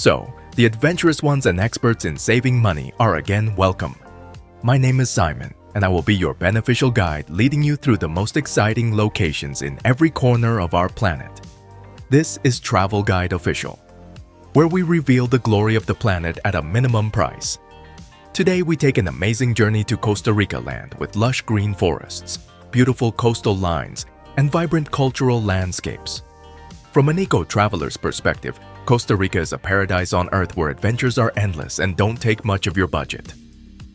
So, the adventurous ones and experts in saving money are again welcome. My name is Simon, and I will be your beneficial guide leading you through the most exciting locations in every corner of our planet. This is Travel Guide Official, where we reveal the glory of the planet at a minimum price. Today we take an amazing journey to Costa Rica land with lush green forests, beautiful coastal lines, and vibrant cultural landscapes. From an eco-traveler's perspective, Costa Rica is a paradise on earth where adventures are endless and don't take much of your budget.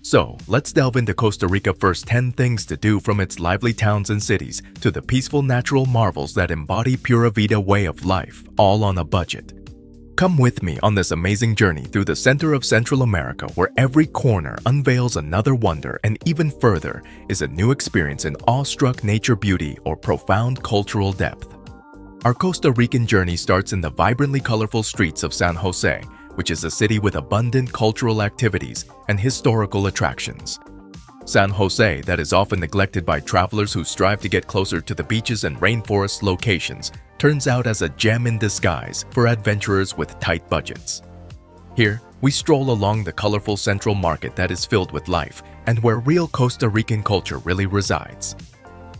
So, let's delve into Costa Rica's first 10 things to do, from its lively towns and cities to the peaceful natural marvels that embody Pura Vida way of life, all on a budget. Come with me on this amazing journey through the center of Central America, where every corner unveils another wonder, and even further is a new experience in awestruck nature beauty or profound cultural depth. Our Costa Rican journey starts in the vibrantly colorful streets of San Jose, which is a city with abundant cultural activities and historical attractions. San Jose, that is often neglected by travelers who strive to get closer to the beaches and rainforest locations, turns out as a gem in disguise for adventurers with tight budgets. Here, we stroll along the colorful central market that is filled with life and where real Costa Rican culture really resides.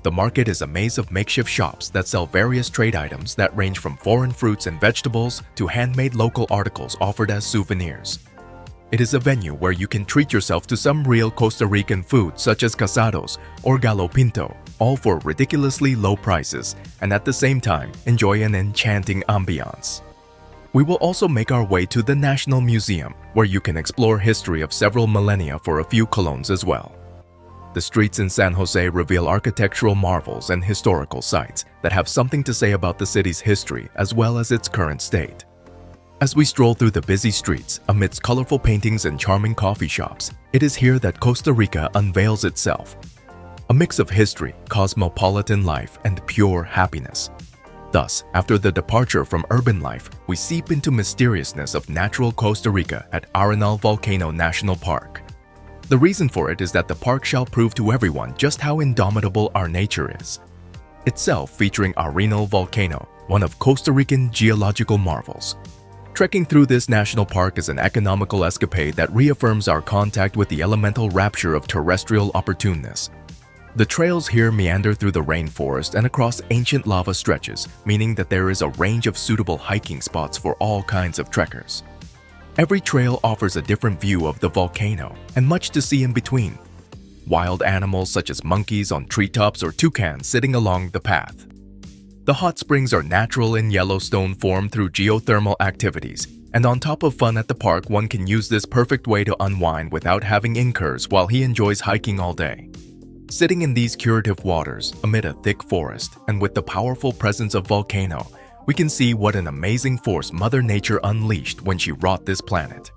The market is a maze of makeshift shops that sell various trade items that range from foreign fruits and vegetables to handmade local articles offered as souvenirs. It is a venue where you can treat yourself to some real Costa Rican food such as casados or gallo pinto, all for ridiculously low prices, and at the same time enjoy an enchanting ambiance. We will also make our way to the National Museum, where you can explore history of several millennia for a few colones as well. The streets in San Jose reveal architectural marvels and historical sites that have something to say about the city's history as well as its current state. As we stroll through the busy streets amidst colorful paintings and charming coffee shops, it is here that Costa Rica unveils itself. A mix of history, cosmopolitan life, and pure happiness. Thus, after the departure from urban life, we seep into mysteriousness of natural Costa Rica at Arenal Volcano National Park. The reason for it is that the park shall prove to everyone just how indomitable our nature is. Itself featuring Arenal Volcano, one of Costa Rican geological marvels. Trekking through this national park is an economical escapade that reaffirms our contact with the elemental rapture of terrestrial opportuneness. The trails here meander through the rainforest and across ancient lava stretches, meaning that there is a range of suitable hiking spots for all kinds of trekkers. Every trail offers a different view of the volcano, and much to see in between. Wild animals such as monkeys on treetops or toucans sitting along the path. The hot springs are natural in Yellowstone formed through geothermal activities, and on top of fun at the park, one can use this perfect way to unwind without having incurs while he enjoys hiking all day. Sitting in these curative waters, amid a thick forest, and with the powerful presence of volcano, we can see what an amazing force Mother Nature unleashed when she wrought this planet.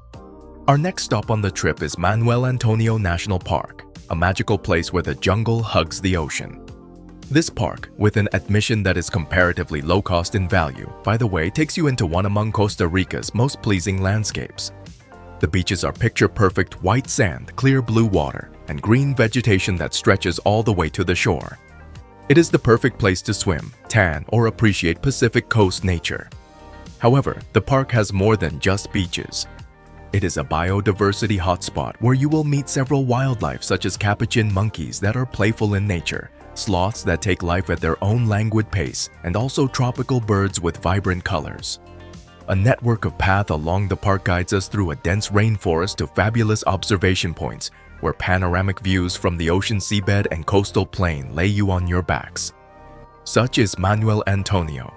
Our next stop on the trip is Manuel Antonio National Park, a magical place where the jungle hugs the ocean. This park, with an admission that is comparatively low cost in value, by the way, takes you into one among Costa Rica's most pleasing landscapes. The beaches are picture-perfect white sand, clear blue water, and green vegetation that stretches all the way to the shore. It is the perfect place to swim, tan, or appreciate Pacific Coast nature. However, the park has more than just beaches. It is a biodiversity hotspot where you will meet several wildlife such as capuchin monkeys that are playful in nature, sloths that take life at their own languid pace, and also tropical birds with vibrant colors. A network of paths along the park guides us through a dense rainforest to fabulous observation points where panoramic views from the ocean seabed and coastal plain lay you on your backs. Such is Manuel Antonio,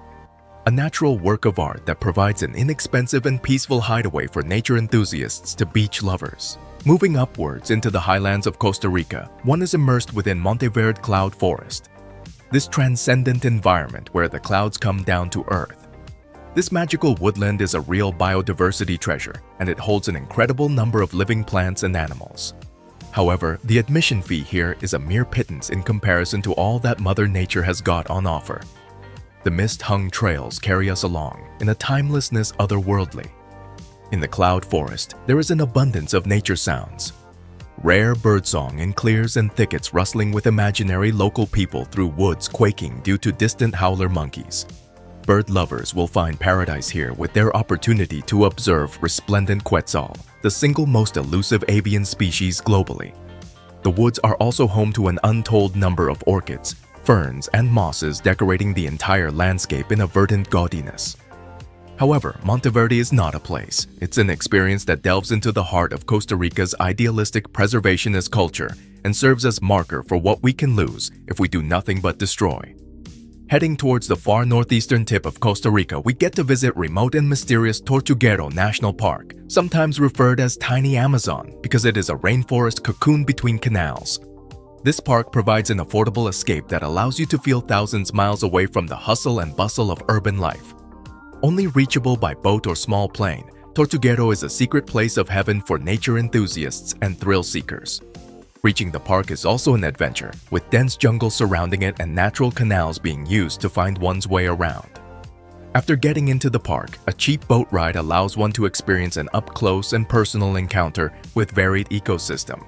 a natural work of art that provides an inexpensive and peaceful hideaway for nature enthusiasts to beach lovers. Moving upwards into the highlands of Costa Rica, one is immersed within Monteverde cloud forest. This transcendent environment where the clouds come down to earth. This magical woodland is a real biodiversity treasure, and it holds an incredible number of living plants and animals. However, the admission fee here is a mere pittance in comparison to all that Mother Nature has got on offer. The mist-hung trails carry us along in a timelessness otherworldly. In the cloud forest, there is an abundance of nature sounds. Rare birdsong in clears and thickets rustling with imaginary local people through woods quaking due to distant howler monkeys. Bird lovers will find paradise here with their opportunity to observe resplendent quetzal, the single most elusive avian species globally. The woods are also home to an untold number of orchids, ferns, and mosses decorating the entire landscape in a verdant gaudiness. However, Monteverde is not a place. It's an experience that delves into the heart of Costa Rica's idealistic preservationist culture and serves as marker for what we can lose if we do nothing but destroy. Heading towards the far northeastern tip of Costa Rica, we get to visit remote and mysterious Tortuguero National Park, sometimes referred as Tiny Amazon because it is a rainforest cocoon between canals. This park provides an affordable escape that allows you to feel thousands miles away from the hustle and bustle of urban life. Only reachable by boat or small plane, Tortuguero is a secret place of heaven for nature enthusiasts and thrill seekers. Reaching the park is also an adventure, with dense jungle surrounding it and natural canals being used to find one's way around. After getting into the park, a cheap boat ride allows one to experience an up-close and personal encounter with varied ecosystem.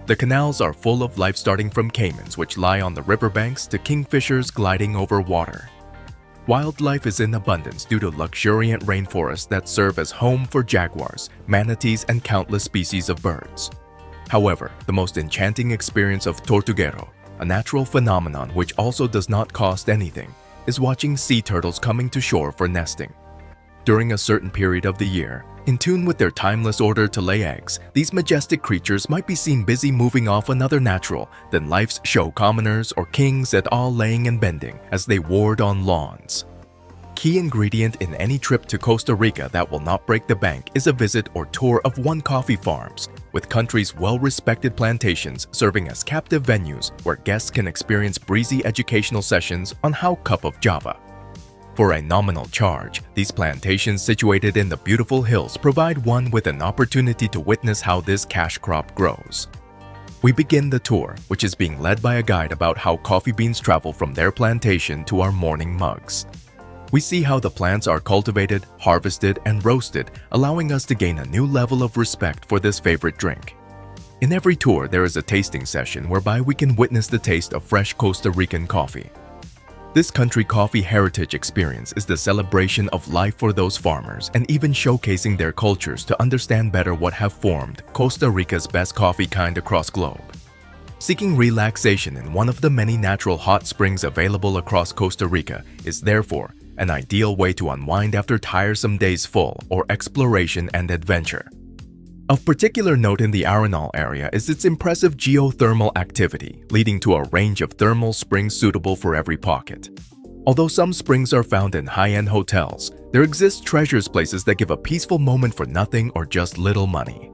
The canals are full of life starting from caimans which lie on the riverbanks to kingfishers gliding over water. Wildlife is in abundance due to luxuriant rainforests that serve as home for jaguars, manatees, and countless species of birds. However, the most enchanting experience of Tortuguero, a natural phenomenon which also does not cost anything, is watching sea turtles coming to shore for nesting. During a certain period of the year, in tune with their timeless order to lay eggs, these majestic creatures might be seen busy moving off another natural than life's show commoners or kings et al. Laying and bending as they ward on lawns. Key ingredient in any trip to Costa Rica that will not break the bank is a visit or tour of one coffee farms, with country's well-respected plantations serving as captive venues where guests can experience breezy educational sessions on how cup of Java. For a nominal charge, these plantations situated in the beautiful hills provide one with an opportunity to witness how this cash crop grows. We begin the tour, which is being led by a guide about how coffee beans travel from their plantation to our morning mugs. We see how the plants are cultivated, harvested, and roasted, allowing us to gain a new level of respect for this favorite drink. In every tour, there is a tasting session whereby we can witness the taste of fresh Costa Rican coffee. This country coffee heritage experience is the celebration of life for those farmers and even showcasing their cultures to understand better what have formed Costa Rica's best coffee kind across globe. Seeking relaxation in one of the many natural hot springs available across Costa Rica is therefore an ideal way to unwind after tiresome days full or exploration and adventure. Of particular note in the Arenal area is its impressive geothermal activity, leading to a range of thermal springs suitable for every pocket. Although some springs are found in high-end hotels, there exist treasures places that give a peaceful moment for nothing or just little money.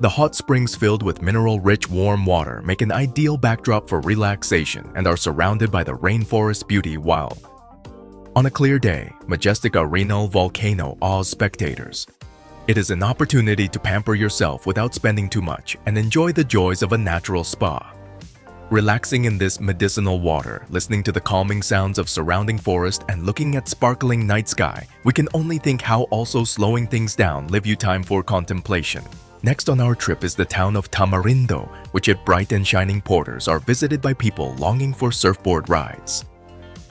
The hot springs filled with mineral-rich warm water make an ideal backdrop for relaxation and are surrounded by the rainforest beauty while, on a clear day, majestic Arenal Volcano awes spectators. It is an opportunity to pamper yourself without spending too much and enjoy the joys of a natural spa. Relaxing in this medicinal water, listening to the calming sounds of surrounding forest and looking at sparkling night sky, we can only think how also slowing things down leave you time for contemplation. Next on our trip is the town of Tamarindo, which its bright and shining portals are visited by people longing for surfboard rides.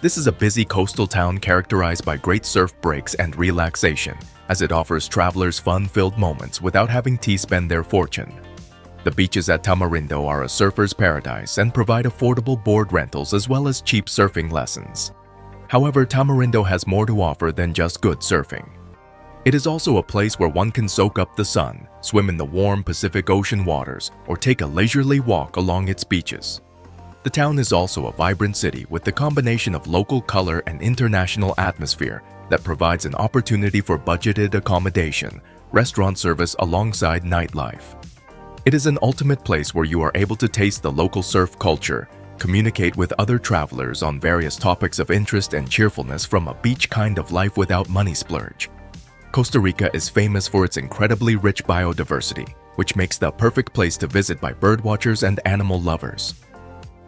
This is a busy coastal town characterized by great surf breaks and relaxation, as it offers travelers fun-filled moments without having to spend their fortune. The beaches at Tamarindo are a surfer's paradise and provide affordable board rentals as well as cheap surfing lessons. However, Tamarindo has more to offer than just good surfing. It is also a place where one can soak up the sun, swim in the warm Pacific Ocean waters, or take a leisurely walk along its beaches. The town is also a vibrant city with the combination of local color and international atmosphere that provides an opportunity for budgeted accommodation, restaurant service alongside nightlife. It is an ultimate place where you are able to taste the local surf culture, communicate with other travelers on various topics of interest and cheerfulness from a beach kind of life without money splurge. Costa Rica is famous for its incredibly rich biodiversity, which makes the perfect place to visit by birdwatchers and animal lovers.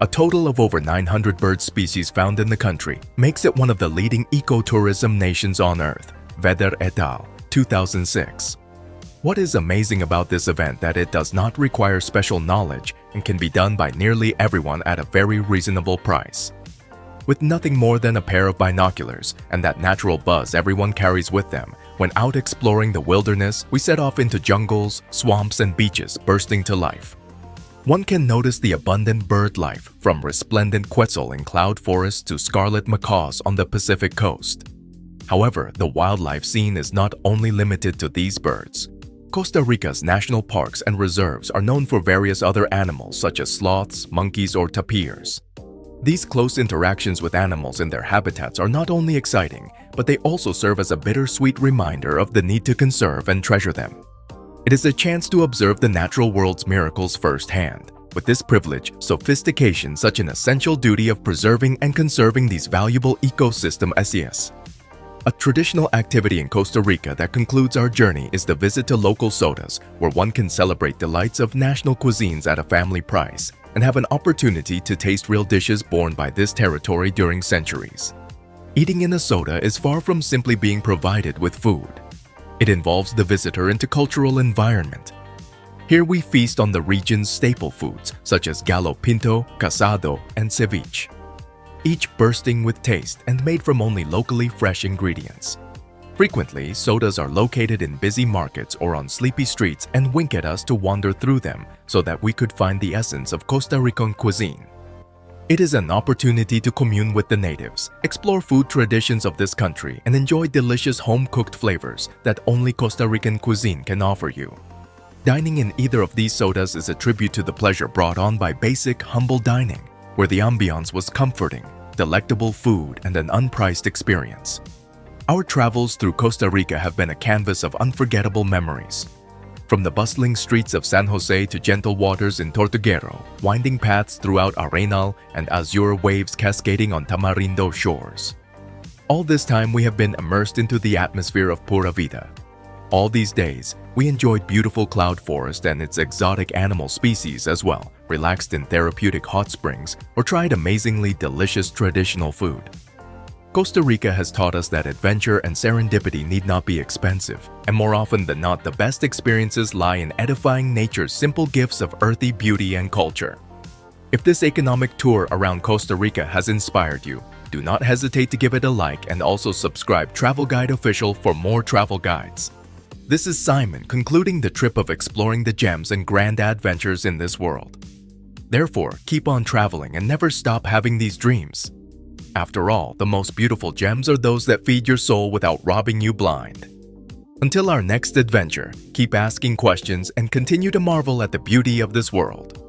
A total of over 900 bird species found in the country makes it one of the leading ecotourism nations on Earth, Veder et al., 2006. What is amazing about this event that it does not require special knowledge and can be done by nearly everyone at a very reasonable price. With nothing more than a pair of binoculars and that natural buzz everyone carries with them, when out exploring the wilderness, we set off into jungles, swamps, and beaches bursting to life. One can notice the abundant bird life, from resplendent quetzal in cloud forests to scarlet macaws on the Pacific coast. However, the wildlife scene is not only limited to these birds. Costa Rica's national parks and reserves are known for various other animals such as sloths, monkeys, or tapirs. These close interactions with animals in their habitats are not only exciting, but they also serve as a bittersweet reminder of the need to conserve and treasure them. It is a chance to observe the natural world's miracles firsthand. With this privilege, sophistication such an essential duty of preserving and conserving these valuable ecosystem SES. A traditional activity in Costa Rica that concludes our journey is the visit to local sodas, where one can celebrate delights of national cuisines at a family price and have an opportunity to taste real dishes born by this territory during centuries. Eating in a soda is far from simply being provided with food. It involves the visitor into cultural environment. Here we feast on the region's staple foods such as gallo pinto, casado, and ceviche, each bursting with taste and made from only locally fresh ingredients. Frequently, sodas are located in busy markets or on sleepy streets and wink at us to wander through them so that we could find the essence of Costa Rican cuisine. It is an opportunity to commune with the natives, explore food traditions of this country, and enjoy delicious home-cooked flavors that only Costa Rican cuisine can offer you. Dining in either of these sodas is a tribute to the pleasure brought on by basic, humble dining, where the ambiance was comforting, delectable food, and an unpriced experience. Our travels through Costa Rica have been a canvas of unforgettable memories. From the bustling streets of San Jose to gentle waters in Tortuguero, winding paths throughout Arenal, and azure waves cascading on Tamarindo shores. All this time we have been immersed into the atmosphere of Pura Vida. All these days, we enjoyed beautiful cloud forest and its exotic animal species as well, relaxed in therapeutic hot springs, or tried amazingly delicious traditional food. Costa Rica has taught us that adventure and serendipity need not be expensive, and more often than not, the best experiences lie in edifying nature's simple gifts of earthy beauty and culture. If this economic tour around Costa Rica has inspired you, do not hesitate to give it a like and also subscribe Travel Guide Official for more travel guides. This is Simon concluding the trip of exploring the gems and grand adventures in this world. Therefore, keep on traveling and never stop having these dreams. After all, the most beautiful gems are those that feed your soul without robbing you blind. Until our next adventure, keep asking questions and continue to marvel at the beauty of this world.